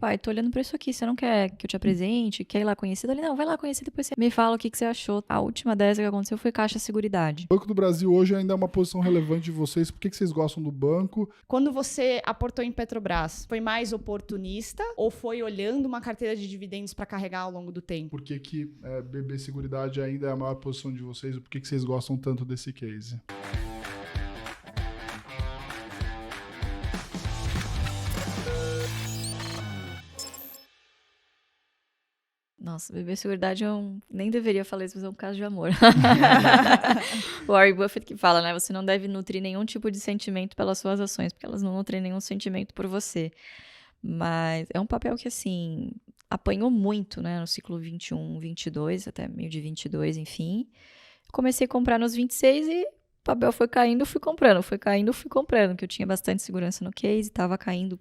pai, tô olhando pra isso aqui, você não quer que eu te apresente? Quer ir lá conhecer? Eu falei, não, vai lá conhecer, depois você me fala o que você achou. A última dessa que aconteceu foi Caixa Seguridade. O Banco do Brasil hoje ainda é uma posição relevante de vocês. Por que vocês gostam do banco? Quando você aportou em Petrobras, foi mais oportunista ou foi olhando uma carteira de dividendos para carregar ao longo do tempo? Por que BB Seguridade ainda é a maior posição de vocês? Por que vocês gostam tanto desse case? Nossa, BB Seguridade nem deveria falar isso, mas é um caso de amor. O Warren Buffett que fala, né? Você não deve nutrir nenhum tipo de sentimento pelas suas ações, porque elas não nutrem nenhum sentimento por você. Mas é um papel que, assim, apanhou muito, né? No ciclo 21, 22, até meio de 22, enfim. Comecei a comprar nos 26 e o papel foi caindo, fui comprando. Foi caindo, fui comprando, porque eu tinha bastante segurança no case, estava caindo,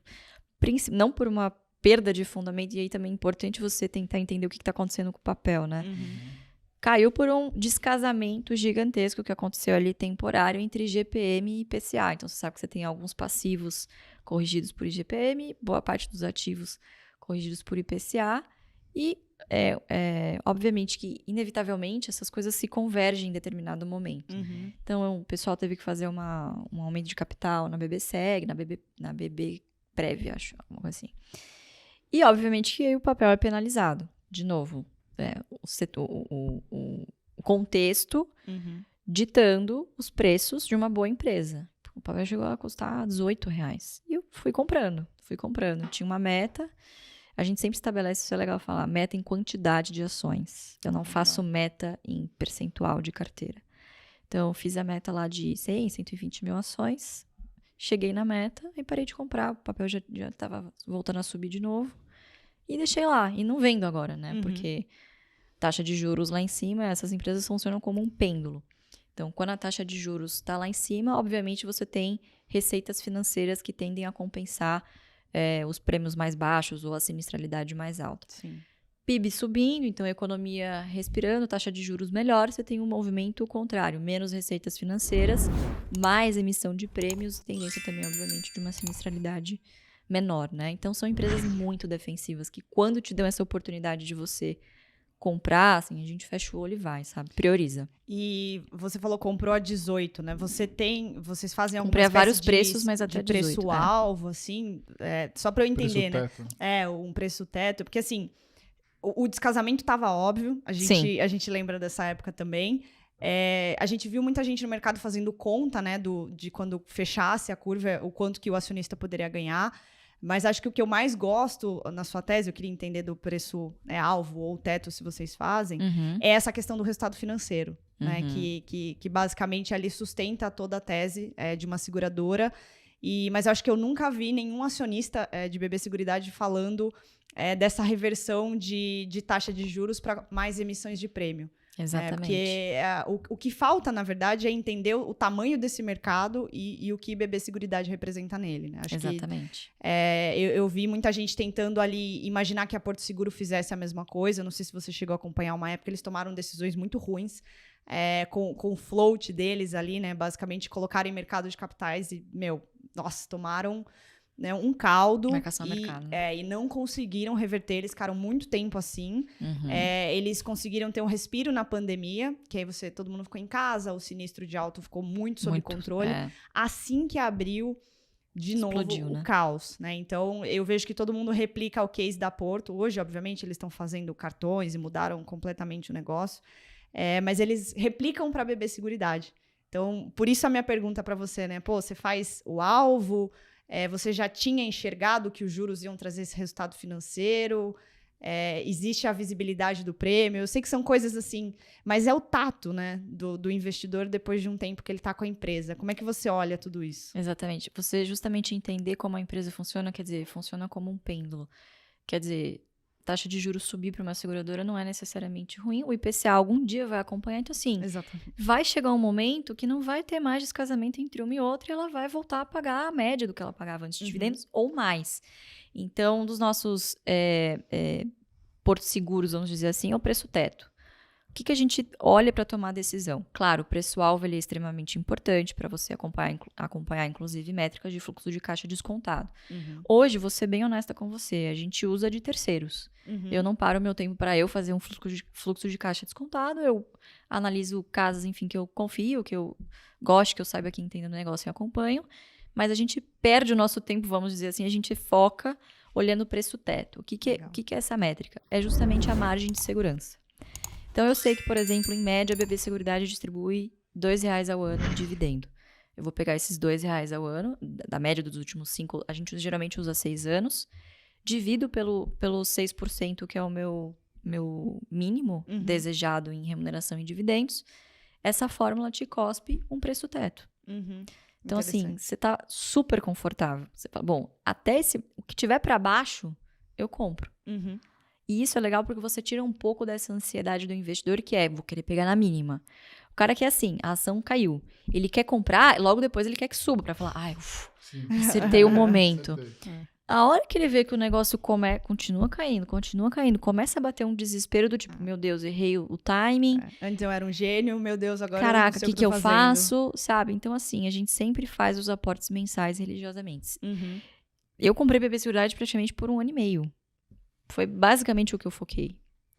não por uma perda de fundamento, e aí também é importante você tentar entender o que está acontecendo com o papel, né? Caiu por um descasamento gigantesco que aconteceu ali temporário entre IGPM e IPCA. Então, você sabe que você tem alguns passivos corrigidos por IGPM, boa parte dos ativos corrigidos por IPCA, e obviamente que, inevitavelmente, essas coisas se convergem em determinado momento. Então, o pessoal teve que fazer um aumento de capital na BB-Seg, na BB Prev, acho, alguma coisa assim. E, obviamente, que o papel é penalizado. De novo, o contexto ditando os preços de uma boa empresa. O papel chegou a custar R$18. E eu fui comprando. Tinha uma meta. A gente sempre estabelece, isso é legal falar, meta em quantidade de ações. Eu não faço meta em percentual de carteira. Então, eu fiz a meta lá de 100, 120 mil ações. Cheguei na meta e parei de comprar. O papel já estava voltando a subir de novo. E deixei lá. E não vendo agora, né? Porque taxa de juros lá em cima, essas empresas funcionam como um pêndulo. Então, quando a taxa de juros está lá em cima, obviamente você tem receitas financeiras que tendem a compensar os prêmios mais baixos ou a sinistralidade mais alta. Sim. PIB subindo, então economia respirando, taxa de juros melhor, você tem um movimento contrário, menos receitas financeiras, mais emissão de prêmios, tendência também, obviamente, de uma sinistralidade menor, né? Então, são empresas muito defensivas que, quando te dão essa oportunidade de você comprar, assim, a gente fecha o olho e vai, sabe? Prioriza. E você falou comprou a 18, né? Vocês fazem alguma Comprei a espécie vários preços, mas até de preço 18, alvo, assim? Só pra eu entender, né? Preço-teto. Um preço teto. Porque, assim, o descasamento tava óbvio. A gente lembra dessa época também. A gente viu muita gente no mercado fazendo conta, né? De quando fechasse a curva, o quanto que o acionista poderia ganhar. Mas acho que o que eu mais gosto na sua tese, eu queria entender do preço alvo ou teto, se vocês fazem, é essa questão do resultado financeiro, né? Que basicamente ali sustenta toda a tese de uma seguradora. Mas eu acho que eu nunca vi nenhum acionista de BB Seguridade falando dessa reversão de taxa de juros para mais emissões de prêmio. Exatamente. Porque o que falta, na verdade, é entender o tamanho desse mercado e o que BB Seguridade representa nele, né? Acho Exatamente. que eu vi muita gente tentando ali imaginar que a Porto Seguro fizesse a mesma coisa. Eu não sei se você chegou a acompanhar uma época, eles tomaram decisões muito ruins com o float deles ali, né? Basicamente, colocaram em mercado de capitais e, tomaram... né, um caldo e não conseguiram reverter, eles ficaram muito tempo assim. Eles conseguiram ter um respiro na pandemia, que aí todo mundo ficou em casa, o sinistro de auto ficou muito sob controle. Assim que abriu de Explodiu, novo né? o caos, né? Então eu vejo que todo mundo replica o case da Porto. Hoje, obviamente, eles estão fazendo cartões e mudaram completamente o negócio, mas eles replicam para BB Seguridade. Então, por isso a minha pergunta para você, né? Você faz o alvo? Você já tinha enxergado que os juros iam trazer esse resultado financeiro? Existe a visibilidade do prêmio? Eu sei que são coisas assim, mas é o tato, né, do investidor depois de um tempo que ele está com a empresa. Como é que você olha tudo isso? Exatamente. Você justamente entender como a empresa funciona, quer dizer, funciona como um pêndulo. Quer dizer, taxa de juros subir para uma seguradora não é necessariamente ruim. O IPCA algum dia vai acompanhar. Então, assim, vai chegar um momento que não vai ter mais descasamento entre uma e outra e ela vai voltar a pagar a média do que ela pagava antes de dividendos ou mais. Então, um dos nossos portos seguros, vamos dizer assim, é o preço teto. que a gente olha para tomar a decisão? Claro, o preço-alvo ele é extremamente importante para você acompanhar, inclusive, métricas de fluxo de caixa descontado. Hoje, vou ser bem honesta com você, a gente usa de terceiros. Eu não paro meu tempo para eu fazer um fluxo de caixa descontado, eu analiso casos, enfim, que eu confio, que eu gosto, que eu saiba que entendo o negócio e acompanho, mas a gente perde o nosso tempo, vamos dizer assim, a gente foca olhando o preço teto. O que é essa métrica? É justamente a margem de segurança. Então, eu sei que, por exemplo, em média, a BB Seguridade distribui R$2 ao ano de dividendo. Eu vou pegar esses R$2 ao ano, da média dos últimos 5, a gente geralmente usa 6 anos, divido pelo 6%, que é o meu mínimo desejado em remuneração e dividendos. Essa fórmula te cospe um preço teto. Então, assim, você tá super confortável. Você fala, bom, até o que tiver para baixo, eu compro. E isso é legal porque você tira um pouco dessa ansiedade do investidor, que vou querer pegar na mínima. O cara que é assim, a ação caiu. Ele quer comprar, logo depois ele quer que suba, pra falar, acertei o momento. A hora que ele vê que o negócio continua caindo, começa a bater um desespero do tipo, meu Deus, errei o timing. Antes eu era um gênio, meu Deus, agora caraca, eu não sei o que eu fazendo. faço, sabe? Então, assim, a gente sempre faz os aportes mensais religiosamente. Eu comprei BB Seguridade praticamente por 1 ano e meio. Foi basicamente o que eu foquei.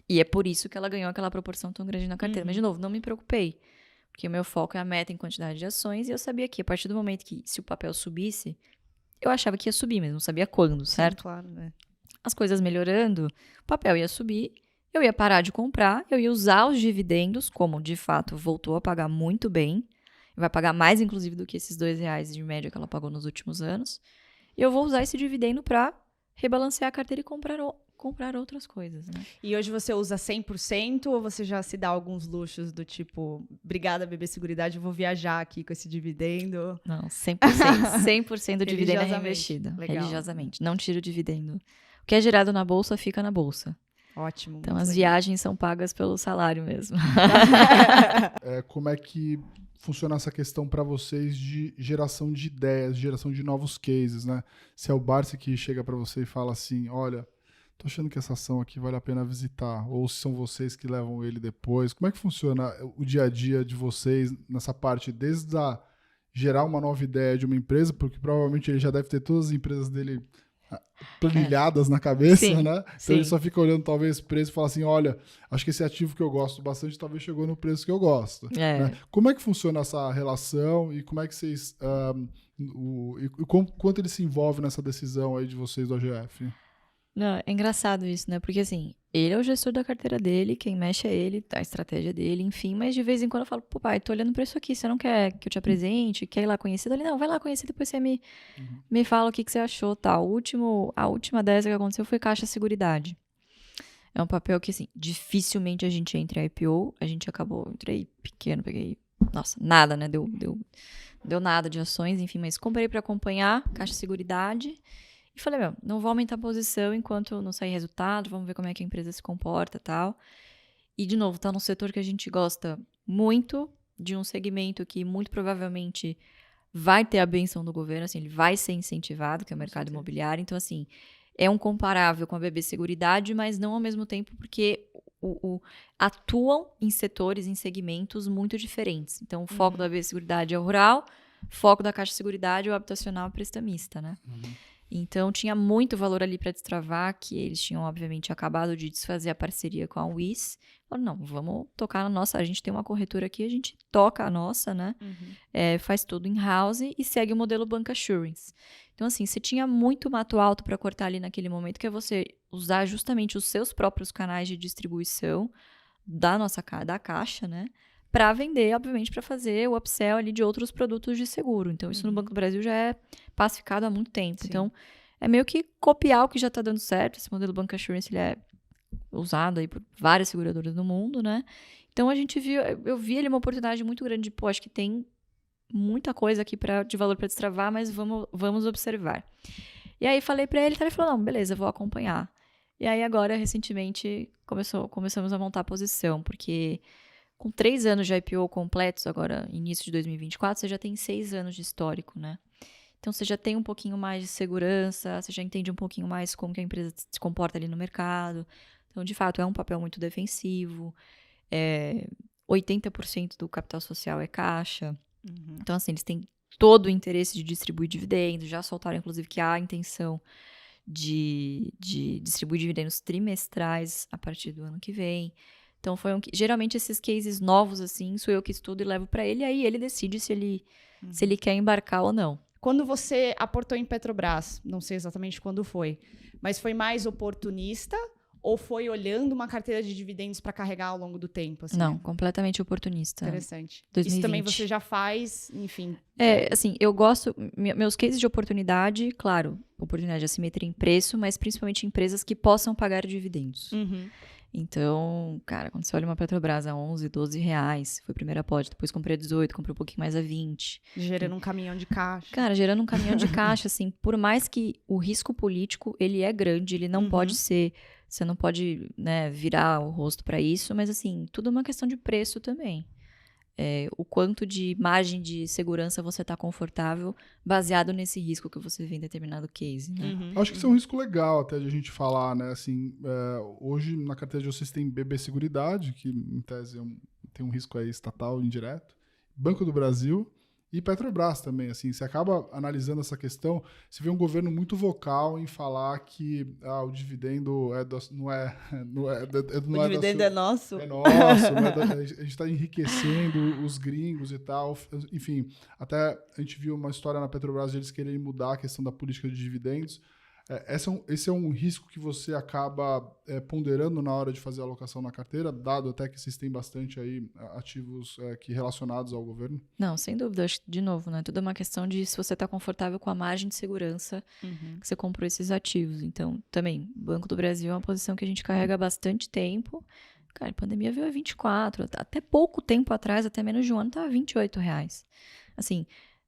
E é por isso que ela ganhou aquela proporção tão grande na carteira. Mas, de novo, não me preocupei. Porque o meu foco é a meta em quantidade de ações. E eu sabia que, a partir do momento que, se o papel subisse, eu achava que ia subir, mas não sabia quando, certo? Sim, claro, né? As coisas melhorando, o papel ia subir, eu ia parar de comprar, eu ia usar os dividendos, como, de fato, voltou a pagar muito bem. Vai pagar mais, inclusive, do que esses R$2 de média que ela pagou nos últimos anos. E eu vou usar esse dividendo para rebalancear a carteira e comprar outras coisas, né? E hoje você usa 100% ou você já se dá alguns luxos do tipo, obrigada, BB Seguridade, eu vou viajar aqui com esse dividendo? Não, 100%. 100% do dividendo é reinvestido. Legal. Religiosamente. Não tiro o dividendo. O que é gerado na bolsa, fica na bolsa. Ótimo. Então, as viagens são pagas pelo salário mesmo. Como é que funciona essa questão para vocês de geração de ideias, geração de novos cases, né? Se é o Barsi que chega para você e fala assim, olha, tô achando que essa ação aqui vale a pena visitar, ou se são vocês que levam ele depois, como é que funciona o dia a dia de vocês nessa parte, desde gerar uma nova ideia de uma empresa, porque provavelmente ele já deve ter todas as empresas dele planilhadas na cabeça, sim, né? Então sim. ele só fica olhando talvez o preço e fala assim, olha, acho que esse ativo que eu gosto bastante talvez chegou no preço que eu gosto. Né? Como é que funciona essa relação e como é que vocês quanto ele se envolve nessa decisão aí de vocês do OGF? Não, é engraçado isso, né? Porque assim, ele é o gestor da carteira dele, quem mexe é ele, a estratégia dele, enfim, mas de vez em quando eu falo, pô, pai, tô olhando pra isso aqui, você não quer que eu te apresente, quer ir lá conhecer? Ele, não, vai lá conhecer, depois você me fala o que você achou, tá? A última dessa que aconteceu foi Caixa Seguridade. É um papel que, assim, dificilmente a gente entra em IPO, a gente entrei pequeno, peguei, nossa, nada, né? Deu nada de ações, enfim, mas comprei pra acompanhar Caixa Seguridade. E falei, não vou aumentar a posição enquanto não sair resultado, vamos ver como é que a empresa se comporta e tal. E, de novo, tá num setor que a gente gosta muito, de um segmento que muito provavelmente vai ter a benção do governo, assim, ele vai ser incentivado, que é o mercado imobiliário. Então, assim, é um comparável com a BB Seguridade, mas não ao mesmo tempo, porque atuam em setores, em segmentos muito diferentes. Então, o foco da BB Seguridade é o rural, o foco da Caixa Seguridade é o habitacional prestamista, né? Então, tinha muito valor ali para destravar, que eles tinham, obviamente, acabado de desfazer a parceria com a WIS. Falaram, não, vamos tocar na nossa, a gente tem uma corretora aqui, a gente toca a nossa, né? Faz tudo in-house e segue o modelo bancassurance. Então, assim, você tinha muito mato alto para cortar ali naquele momento, que é você usar justamente os seus próprios canais de distribuição da Caixa, né? Para vender, obviamente, para fazer o upsell ali de outros produtos de seguro. Então, isso no Banco do Brasil já é pacificado há muito tempo. Sim. Então, é meio que copiar o que já está dando certo. Esse modelo bancassurance, ele é usado aí por várias seguradoras no mundo, né? Então, eu vi ali uma oportunidade muito grande de, acho que tem muita coisa aqui de valor para destravar, mas vamos observar. E aí, falei para ele falou, não, beleza, vou acompanhar. E aí, agora, recentemente, começamos a montar a posição, porque com 3 anos de IPO completos, agora início de 2024, você já tem 6 anos de histórico, né? Então, você já tem um pouquinho mais de segurança, você já entende um pouquinho mais como que a empresa se comporta ali no mercado. Então, de fato, é um papel muito defensivo. 80% do capital social é caixa. Então, assim, eles têm todo o interesse de distribuir dividendos. Já soltaram, inclusive, que há a intenção de distribuir dividendos trimestrais a partir do ano que vem. Então, geralmente esses cases novos, assim, sou eu que estudo e levo para ele, e aí ele decide se ele quer embarcar ou não. Quando você aportou em Petrobras, não sei exatamente quando foi, mas foi mais oportunista ou foi olhando uma carteira de dividendos para carregar ao longo do tempo? Assim? Não, completamente oportunista. Interessante. 2020. Isso também você já faz, enfim. Assim, eu gosto... Meus cases de oportunidade, claro, oportunidade de assimetria em preço, mas principalmente empresas que possam pagar dividendos. Então, cara, quando você olha uma Petrobras a 11, 12 reais, foi o primeiro aporte, depois comprei a 18, comprei um pouquinho mais a 20. Gerando um caminhão de caixa. Cara, gerando um caminhão de caixa, assim, por mais que o risco político, ele é grande, ele não pode ser, você não pode, né, virar o rosto para isso, mas assim, tudo é uma questão de preço também. O quanto de margem de segurança você está confortável baseado nesse risco que você vê em determinado case, né? Acho que isso é um risco legal até de a gente falar, né? Assim, hoje na carteira de vocês tem BB Seguridade, que em tese tem um risco aí estatal indireto, Banco do Brasil e Petrobras também. Assim, você acaba analisando essa questão, você vê um governo muito vocal em falar que o dividendo não é o dividendo é nosso. É nosso, a gente está enriquecendo os gringos e tal. Enfim, até a gente viu uma história na Petrobras de eles quererem mudar a questão da política de dividendos. Esse é um risco que você acaba ponderando na hora de fazer a alocação na carteira, dado até que vocês têm bastante aí ativos relacionados ao governo? Não, sem dúvida. Acho que, de novo, né? Tudo é uma questão de se você está confortável com a margem de segurança que você comprou esses ativos. Então, também, Banco do Brasil é uma posição que a gente carrega há bastante tempo. Cara, a pandemia veio a 24. Até pouco tempo atrás, até menos de um ano, estava R$28. Assim...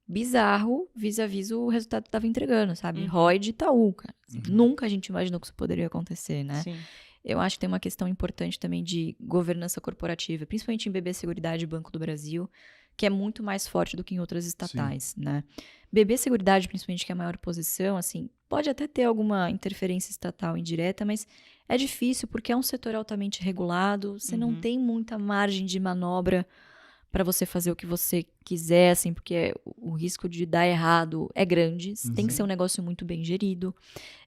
bizarro vis-a-vis o resultado que estava entregando, sabe? ROI de Itaú, cara. Assim, nunca a gente imaginou que isso poderia acontecer, né? Sim. Eu acho que tem uma questão importante também de governança corporativa, principalmente em BB Seguridade e Banco do Brasil, que é muito mais forte do que em outras estatais, né? BB Seguridade, principalmente, que é a maior posição, assim, pode até ter alguma interferência estatal indireta, mas é difícil porque é um setor altamente regulado, você não tem muita margem de manobra para você fazer o que você quiser, assim, porque o risco de dar errado é grande. Tem que ser um negócio muito bem gerido.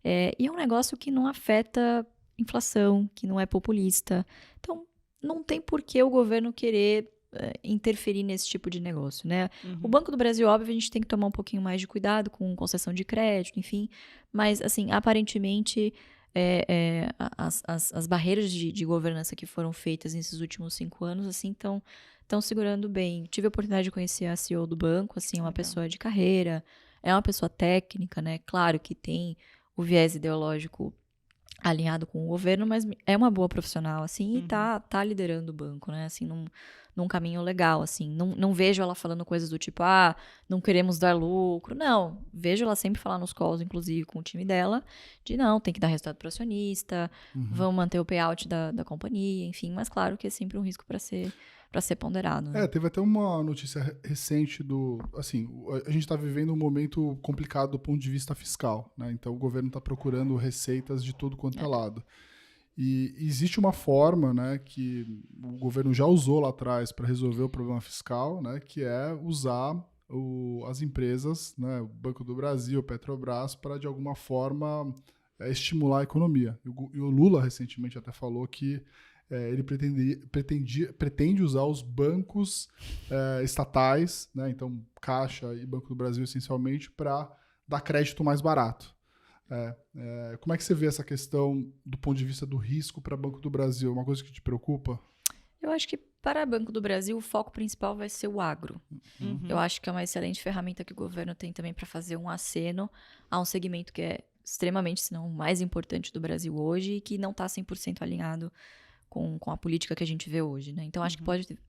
E é um negócio que não afeta inflação, que não é populista. Então, não tem por que o governo querer interferir nesse tipo de negócio, né? O Banco do Brasil, óbvio, a gente tem que tomar um pouquinho mais de cuidado com concessão de crédito, enfim. Mas, assim, aparentemente... as barreiras de governança que foram feitas nesses últimos 5 anos, assim, estão segurando bem. Tive a oportunidade de conhecer a CEO do banco, assim, é uma pessoa de carreira, é uma pessoa técnica, né? Claro que tem o viés ideológico alinhado com o governo, mas é uma boa profissional, assim, e tá liderando o banco, né? Assim, num caminho legal, assim. Não vejo ela falando coisas do tipo, não queremos dar lucro. Não, vejo ela sempre falar nos calls, inclusive com o time dela, de não, tem que dar resultado para o acionista, vamos manter o payout da companhia, enfim. Mas claro que é sempre um risco para ser ponderado. Né? Teve até uma notícia recente assim, a gente está vivendo um momento complicado do ponto de vista fiscal, né? Então o governo está procurando receitas de tudo quanto é lado. E existe uma forma, né, que o governo já usou lá atrás para resolver o problema fiscal, né, que é usar as empresas, né, o Banco do Brasil, Petrobras, para de alguma forma estimular a economia. E o Lula recentemente até falou que ele pretende usar os bancos estatais, né, então Caixa e Banco do Brasil essencialmente, para dar crédito mais barato. Como é que você vê essa questão do ponto de vista do risco para Banco do Brasil? Uma coisa que te preocupa? Eu acho que para Banco do Brasil o foco principal vai ser o agro. Eu acho que é uma excelente ferramenta que o governo tem também para fazer um aceno a um segmento que é extremamente, se não o mais importante do Brasil hoje e que não está 100% alinhado com a política que a gente vê hoje, né? Então, acho que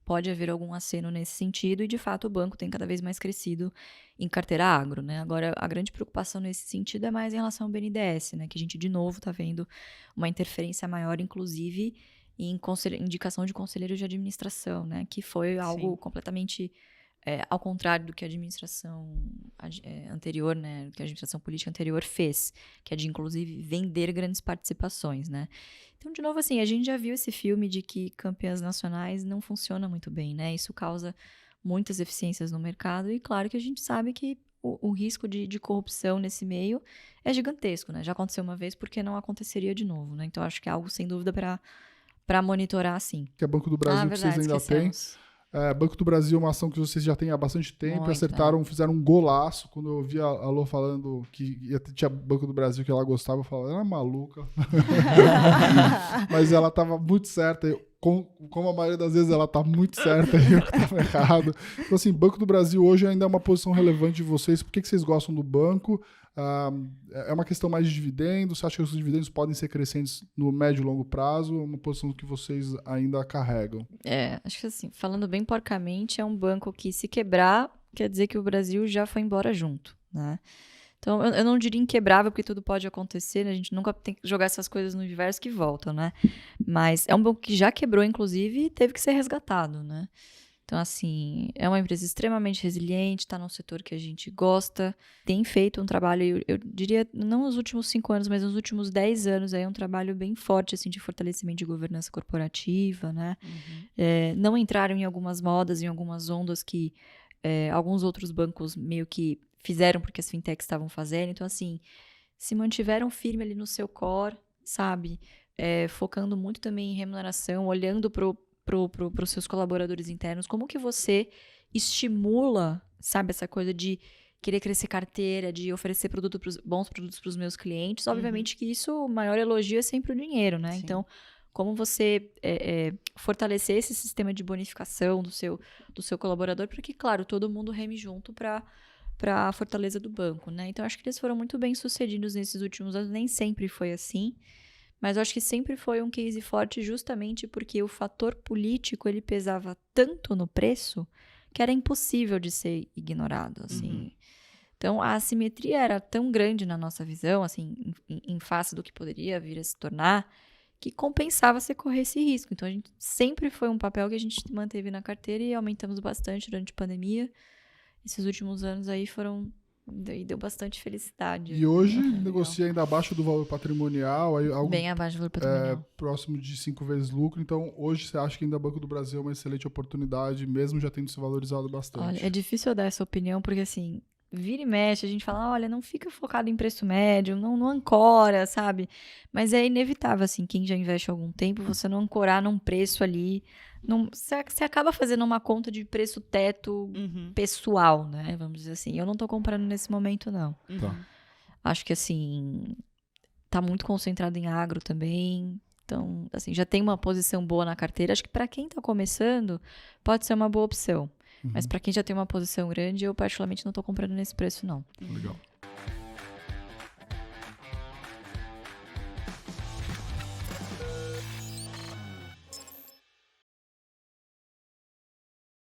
pode haver algum aceno nesse sentido e, de fato, o banco tem cada vez mais crescido em carteira agro, né? Agora, a grande preocupação nesse sentido é mais em relação ao BNDES, né? Que a gente, de novo, está vendo uma interferência maior, inclusive, em indicação de conselheiros de administração, né? Que foi algo completamente ao contrário do que a administração anterior, né, do que a administração política anterior fez, que é de, inclusive, vender grandes participações, né. Então, de novo, assim, a gente já viu esse filme de que campeãs nacionais não funciona muito bem, né, isso causa muitas eficiências no mercado e, claro, que a gente sabe que o risco de corrupção nesse meio é gigantesco, né, já aconteceu uma vez, porque não aconteceria de novo, né, então acho que é algo, sem dúvida, para monitorar, sim. Que é Banco do Brasil, que vocês ainda têm. Banco do Brasil é uma ação que vocês já têm há bastante tempo, acertaram, fizeram um golaço. Quando eu vi a Lô falando que tinha Banco do Brasil que ela gostava, eu falava, ela é maluca. Mas ela estava muito certa, como a maioria das vezes ela está muito certa e eu estava errado. Então, assim, Banco do Brasil hoje ainda é uma posição relevante de vocês. Por que vocês gostam do banco? É uma questão mais de dividendos? Você acha que os dividendos podem ser crescentes no médio e longo prazo? É uma posição que vocês ainda carregam? Acho que assim, falando bem porcamente, é um banco que se quebrar, quer dizer que o Brasil já foi embora junto, né? Então, eu não diria inquebrável, porque tudo pode acontecer, né? A gente nunca tem que jogar essas coisas no universo que voltam, né? Mas é um banco que já quebrou, inclusive, e teve que ser resgatado, né? Então, assim, é uma empresa extremamente resiliente, está num setor que a gente gosta, tem feito um trabalho, eu diria, não nos últimos 5 anos, mas nos últimos 10 anos, aí, um trabalho bem forte, assim, de fortalecimento de governança corporativa, né? Não entraram em algumas modas, em algumas ondas que alguns outros bancos meio que fizeram porque as fintechs estavam fazendo. Então, assim, se mantiveram firme ali no seu core, sabe? Focando muito também em remuneração, olhando para os seus colaboradores internos, como que você estimula, sabe, essa coisa de querer crescer carteira, de oferecer bons produtos para os meus clientes. Obviamente que isso, o maior elogio é sempre o dinheiro, né? Sim. Então, como você fortalecer esse sistema de bonificação do seu colaborador, para que, claro, todo mundo reme junto para a fortaleza do banco, né? Então, acho que eles foram muito bem sucedidos nesses últimos anos, nem sempre foi assim, mas eu acho que sempre foi um case forte justamente porque o fator político, ele pesava tanto no preço que era impossível de ser ignorado, assim. Então, a assimetria era tão grande na nossa visão, assim, em face do que poderia vir a se tornar, que compensava você correr esse risco. Então, a gente sempre foi um papel que a gente manteve na carteira e aumentamos bastante durante a pandemia. Esses últimos anos aí deu bastante felicidade. E hoje negocia ainda abaixo do valor patrimonial, algo bem abaixo do valor patrimonial. Próximo de 5 vezes lucro. Então, hoje você acha que ainda o Banco do Brasil é uma excelente oportunidade, mesmo já tendo se valorizado bastante? Olha, é difícil eu dar essa opinião, porque assim, vira e mexe, a gente fala, olha, não fica focado em preço médio, não ancora, sabe? Mas é inevitável, assim, quem já investe há algum tempo, você não ancorar num preço ali. Você acaba fazendo uma conta de preço teto pessoal, né? Vamos dizer assim. Eu não tô comprando nesse momento, não. Tá. Acho que, assim, tá muito concentrado em agro também. Então, assim, já tem uma posição boa na carteira. Acho que para quem tá começando, pode ser uma boa opção. Mas para quem já tem uma posição grande, eu particularmente não tô comprando nesse preço, não. Legal.